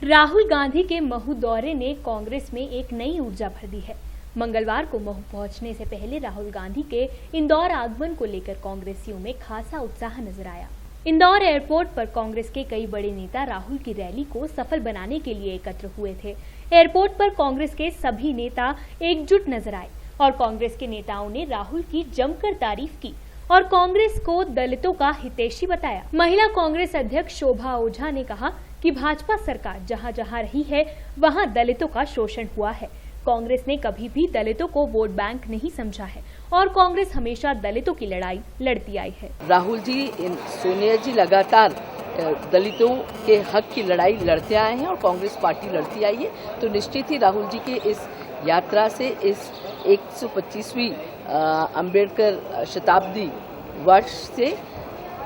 राहुल गांधी के महू दौरे ने कांग्रेस में एक नई ऊर्जा भर दी है। मंगलवार को महू पहुंचने से पहले राहुल गांधी के इंदौर आगमन को लेकर कांग्रेसियों में खासा उत्साह नजर आया। इंदौर एयरपोर्ट पर कांग्रेस के कई बड़े नेता राहुल की रैली को सफल बनाने के लिए एकत्र हुए थे। एयरपोर्ट पर कांग्रेस के सभी नेता एकजुट नजर आए और कांग्रेस के नेताओं ने राहुल की जमकर तारीफ की और कांग्रेस को दलितों का हितैषी बताया। महिला कांग्रेस अध्यक्ष शोभा ओझा ने कहा कि भाजपा सरकार जहां जहां रही है वहां दलितों का शोषण हुआ है। कांग्रेस ने कभी भी दलितों को वोट बैंक नहीं समझा है और कांग्रेस हमेशा दलितों की लड़ाई लड़ती आई है। राहुल जी, सोनिया जी लगातार दलितों के हक की लड़ाई लड़ते आए हैं और कांग्रेस पार्टी लड़ती आई है। तो निश्चित ही राहुल जी के इस यात्रा से इस 125वीं अंबेडकर शताब्दी वर्ष से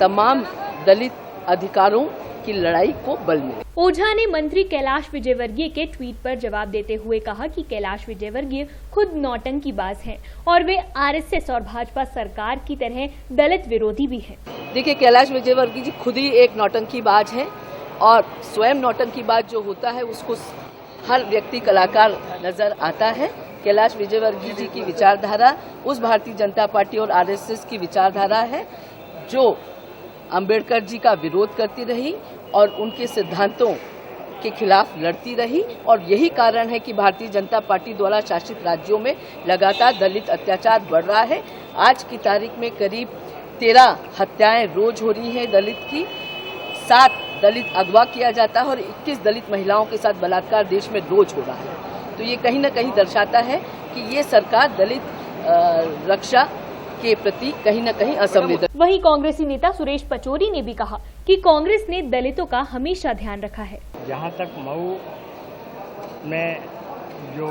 तमाम दलित अधिकारों की लड़ाई को बल मिले। ओझा ने मंत्री कैलाश विजयवर्गीय के ट्वीट पर जवाब देते हुए कहा कि कैलाश विजयवर्गीय खुद नौटंकीबाज हैं और वे आरएसएस और भाजपा सरकार की तरह दलित विरोधी भी हैं। देखिए, कैलाश विजयवर्गीय जी खुद ही एक नौटंकीबाज हैं और स्वयं नौटंकीबाज जो होता है उसको हर व्यक्ति कलाकार नजर आता है। कैलाश विजयवर्गीय जी की विचारधारा उस भारतीय जनता पार्टी और आरएसएस की विचारधारा है जो अंबेडकर जी का विरोध करती रही और उनके सिद्धांतों के खिलाफ लड़ती रही और यही कारण है कि भारतीय जनता पार्टी द्वारा शासित राज्यों में लगातार दलित अत्याचार बढ़ रहा है। आज की तारीख में करीब 13 हत्याएं रोज हो रही हैं दलित की, 7 दलित अगवा किया जाता है और 21 दलित महिलाओं के साथ बलात्कार देश में रोज हो रहा है। तो ये कहीं न कहीं दर्शाता है कि ये सरकार दलित रक्षा के प्रति कहीं न कहीं असंवेदनशील। वहीं कांग्रेसी नेता सुरेश पचौरी ने भी कहा कि कांग्रेस ने दलितों का हमेशा ध्यान रखा है। जहां तक मऊ में जो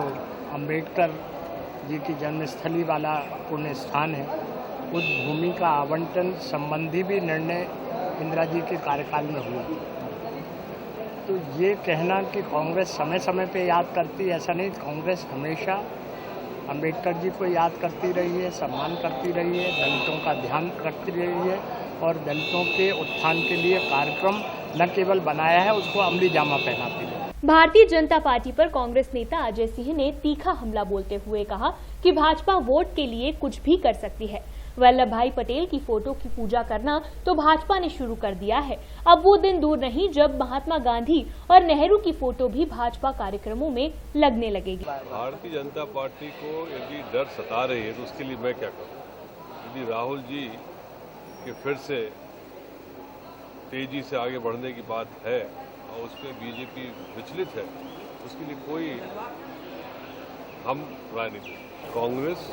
अंबेडकर जी की जन्मस्थली वाला पुण्य स्थान है, उस भूमि का आवंटन संबंधी भी निर्णय इंदिरा जी के कार्यकाल में हुआ। तो ये कहना कि कांग्रेस समय समय पे याद करती है, ऐसा नहीं। कांग्रेस हमेशा अंबेडकर जी को याद करती रही है, सम्मान करती रही है, दलितों का ध्यान रखती रही है और दलितों के उत्थान के लिए कार्यक्रम न केवल बनाया है, उसको अमली जामा पहनाती है। भारतीय जनता पार्टी पर कांग्रेस नेता अजय सिंह ने तीखा हमला बोलते हुए कहा कि भाजपा वोट के लिए कुछ भी कर सकती है। वल्लभ भाई पटेल की फोटो की पूजा करना तो भाजपा ने शुरू कर दिया है। अब वो दिन दूर नहीं जब महात्मा गांधी और नेहरू की फोटो भी भाजपा कार्यक्रमों में लगने लगेगी। भारतीय जनता पार्टी को यदि डर सता रही है तो उसके लिए मैं क्या करूं? यदि राहुल जी के फिर से तेजी से आगे बढ़ने की बात है और उसमें बीजेपी विचलित है, उसके लिए कोई हम राय नहीं देंगे। कांग्रेस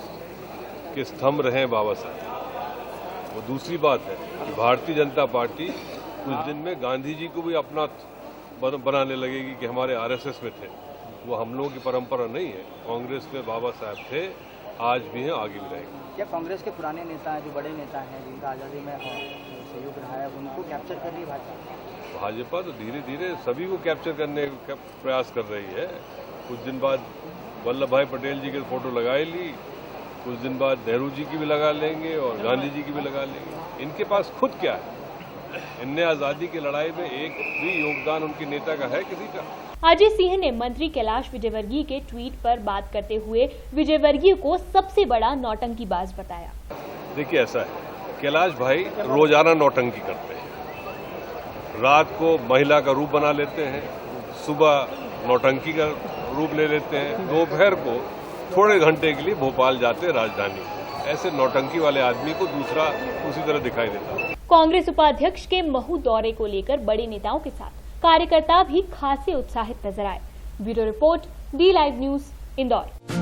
के स्तंभ रहे बाबा साहब। वो दूसरी बात है कि भारतीय जनता पार्टी कुछ दिन में गांधी जी को भी अपना बनाने लगेगी कि हमारे आरएसएस में थे। वो हम लोगों की परंपरा नहीं है। कांग्रेस में बाबा साहब थे, आज भी हैं, आगे भी रहेंगे। क्या कांग्रेस के पुराने नेता हैं, जो बड़े नेता हैं, जिनका आज़ादी में सहयोग रहा है, उनको कैप्चर कर रही भाजपा? भाजपा तो धीरे धीरे सभी को कैप्चर करने का प्रयास कर रही है। कुछ दिन बाद वल्लभ भाई पटेल जी की फोटो लगाई ली, कुछ दिन बाद नेहरू जी की भी लगा लेंगे और गांधी जी की भी लगा लेंगे। इनके पास खुद क्या है? इनने आजादी की लड़ाई में एक भी योगदान उनके नेता का है किसी का? अजय सिंह ने मंत्री कैलाश विजयवर्गीय के ट्वीट पर बात करते हुए विजयवर्गीय को सबसे बड़ा नौटंकीबाज बताया। देखिए, ऐसा है, कैलाश भाई रोजाना नौटंकी करते हैं। रात को महिला का रूप बना लेते हैं, सुबह नौटंकी का रूप ले लेते हैं, दोपहर को थोड़े घंटे के लिए भोपाल जाते हैं राजधानी। ऐसे नौटंकी वाले आदमी को दूसरा उसी तरह दिखाई देता है। कांग्रेस उपाध्यक्ष के महू दौरे को लेकर बड़े नेताओं के साथ कार्यकर्ता भी खासे उत्साहित नजर आए। Bureau report, D live news, Indore.